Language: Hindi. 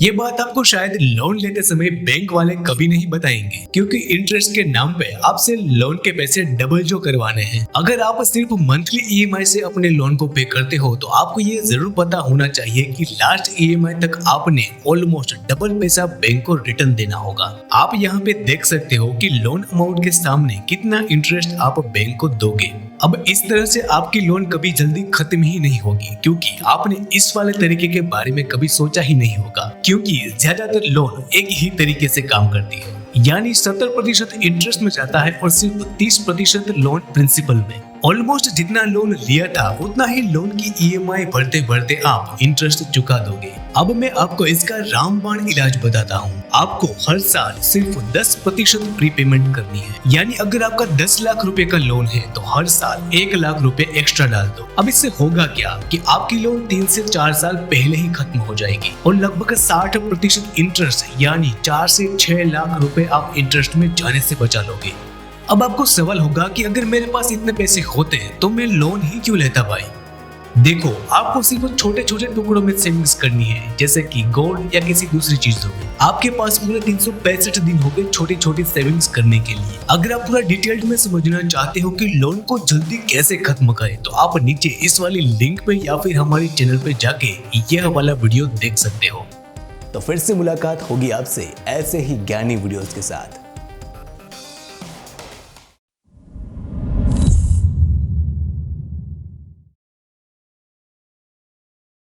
ये बात आपको शायद लोन लेते समय बैंक वाले कभी नहीं बताएंगे, क्योंकि इंटरेस्ट के नाम पे आपसे लोन के पैसे डबल जो करवाने हैं। अगर आप सिर्फ मंथली ईएमआई से अपने लोन को पे करते हो तो आपको ये जरूर पता होना चाहिए कि लास्ट ईएमआई तक आपने ऑलमोस्ट डबल पैसा बैंक को रिटर्न देना होगा। आप यहाँ पे देख सकते हो कि लोन अमाउंट के सामने कितना इंटरेस्ट आप बैंक को दोगे। अब इस तरह से आपकी लोन कभी जल्दी खत्म ही नहीं होगी, क्योंकि आपने इस वाले तरीके के बारे में कभी सोचा ही नहीं होगा, क्योंकि ज्यादातर लोन एक ही तरीके से काम करती है, यानी 70% इंटरेस्ट में जाता है और सिर्फ 30% लोन प्रिंसिपल में। ऑलमोस्ट जितना लोन लिया था उतना ही लोन की ईएमआई भरते भरते आप इंटरेस्ट चुका दोगे। अब मैं आपको इसका रामबाण इलाज बताता हूँ। आपको हर साल सिर्फ 10% प्रीपेमेंट करनी है, यानी अगर आपका 10 लाख रुपए का लोन है तो हर साल 1 लाख रुपए एक्स्ट्रा डाल दो। अब इससे होगा क्या कि आपकी लोन 3 से 4 साल पहले ही खत्म हो जाएगी और लगभग 60% इंटरेस्ट यानी 4 से 6 लाख रुपए आप इंटरेस्ट में जाने से बचा लोगे। अब आपको सवाल होगा कि अगर मेरे पास इतने पैसे होते तो मैं लोन ही क्यों लेता भाई। देखो, आपको सिर्फ छोटे छोटे टुकड़ों में सेविंग्स करनी है, जैसे कि गोल्ड या किसी दूसरी चीजों में। आपके पास पूरे 365 दिन हो गए छोटी छोटी सेविंग्स करने के लिए। अगर आप पूरा डिटेल्ड में समझना चाहते हो कि लोन को जल्दी कैसे खत्म करें तो आप नीचे इस वाली लिंक पे या फिर हमारे चैनल पे जाके यह वाला वीडियो देख सकते हो। तो फिर से मुलाकात होगी आपसे ऐसे ही ज्ञानी वीडियोस के साथ।